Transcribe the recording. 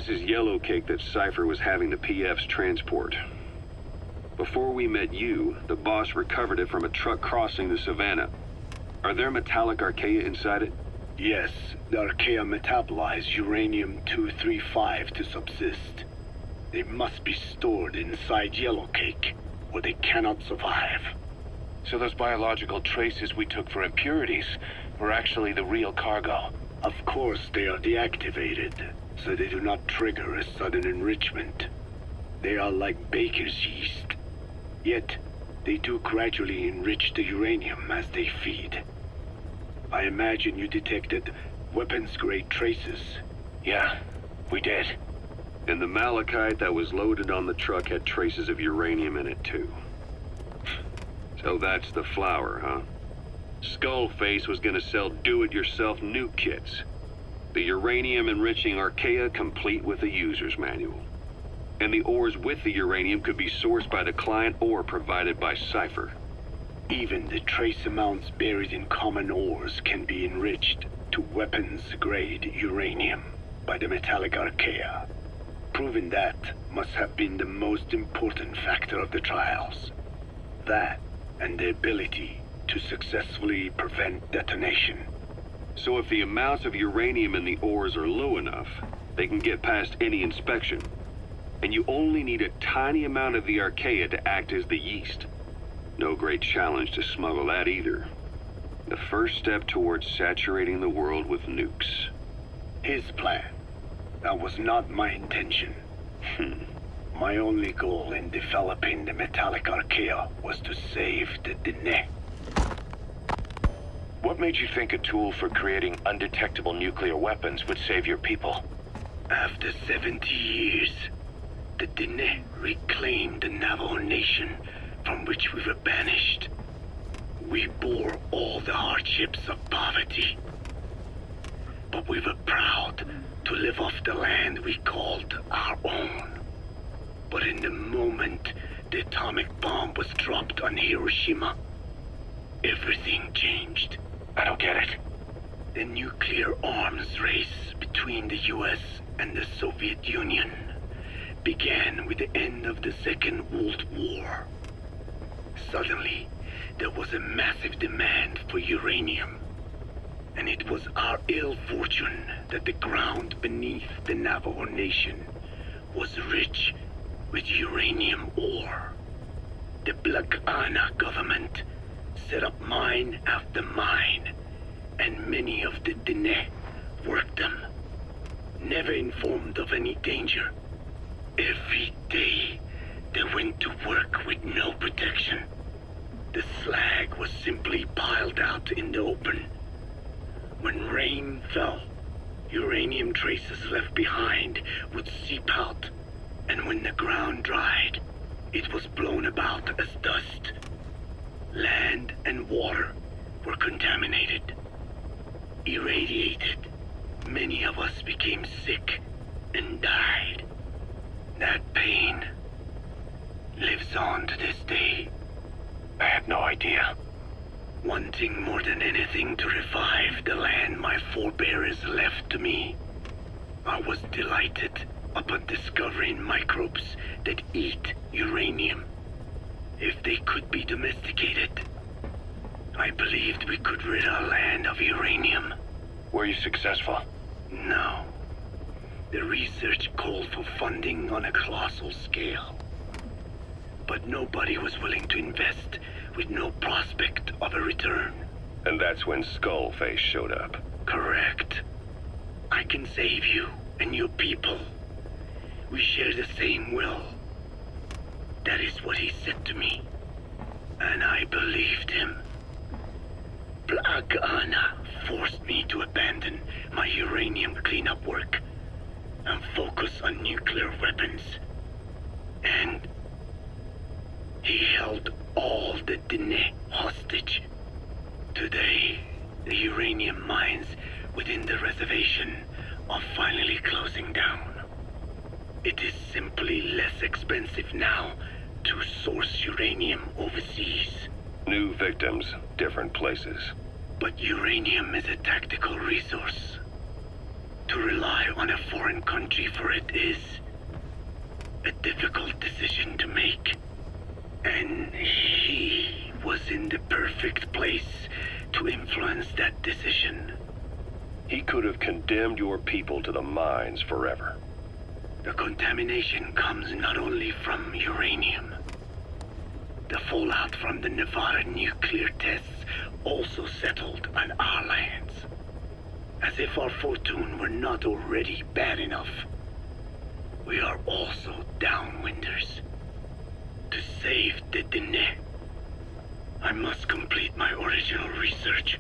This is yellow cake that Cypher was having the PFs transport. Before we met you, the boss recovered it from a truck crossing the savannah. Are there metallic Archaea inside it? Yes, the Archaea metabolize uranium-235 to subsist. They must be stored inside yellow cake, or they cannot survive. So those biological traces we took for impurities were actually the real cargo? Of course they are deactivated, so they do not trigger a sudden enrichment. They are like baker's yeast. Yet, they do gradually enrich the uranium as they feed. I imagine you detected weapons-grade traces. Yeah, we did. And the malachite that was loaded on the truck had traces of uranium in it too. So that's the flower, huh? Skullface was gonna sell do-it-yourself nuke kits. The uranium-enriching Archaea complete with a user's manual. And the ores with the uranium could be sourced by the client or provided by Cypher. Even the trace amounts buried in common ores can be enriched to weapons-grade uranium by the metallic Archaea. Proving that must have been the most important factor of the trials. That and the ability to successfully prevent detonation. So if the amounts of uranium in the ores are low enough, they can get past any inspection. And you only need a tiny amount of the Archaea to act as the yeast. No great challenge to smuggle that either. The first step towards saturating the world with nukes. His plan. That was not my intention. My only goal in developing the metallic Archaea was to save the Dene. What made you think a tool for creating undetectable nuclear weapons would save your people? After 70 years, the Dene reclaimed the Navajo nation from which we were banished. We bore all the hardships of poverty. But we were proud to live off the land we called our own. But in the moment the atomic bomb was dropped on Hiroshima, everything changed. I don't get it. The nuclear arms race between the US and the Soviet Union began with the end of the Second World War. Suddenly, there was a massive demand for uranium. And it was our ill fortune that the ground beneath the Navajo Nation was rich with uranium ore. The Black Ana government set up mine after mine, and many of the Dene worked them, never informed of any danger. Every day, they went to work with no protection. The slag was simply piled out in the open. When rain fell, uranium traces left behind would seep out, and when the ground dried, it was blown about as dust. Land and water were contaminated, irradiated. Many of us became sick and died. That pain lives on to this day. I had no idea. Wanting more than anything to revive the land my forebears left to me, I was delighted upon discovering microbes that eat uranium. If they could be domesticated, I believed we could rid our land of uranium. Were you successful? No. The research called for funding on a colossal scale. But nobody was willing to invest with no prospect of a return. And that's when Skullface showed up. Correct. I can save you and your people. We share the same will. That is what he said to me. And I believed him. Black Ana forced me to abandon my uranium cleanup work and focus on nuclear weapons. And he held all the Dene hostage. Today, the uranium mines within the reservation are finally closing down. It is simply less expensive now to source uranium overseas. New victims, different places. But uranium is a tactical resource. To rely on a foreign country for it is a difficult decision to make. And he was in the perfect place to influence that decision. He could have condemned your people to the mines forever. The contamination comes not only from uranium. The fallout from the Nevada nuclear tests also settled on our lands. As if our fortune were not already bad enough. We are also downwinders. To save the Dene, I must complete my original research.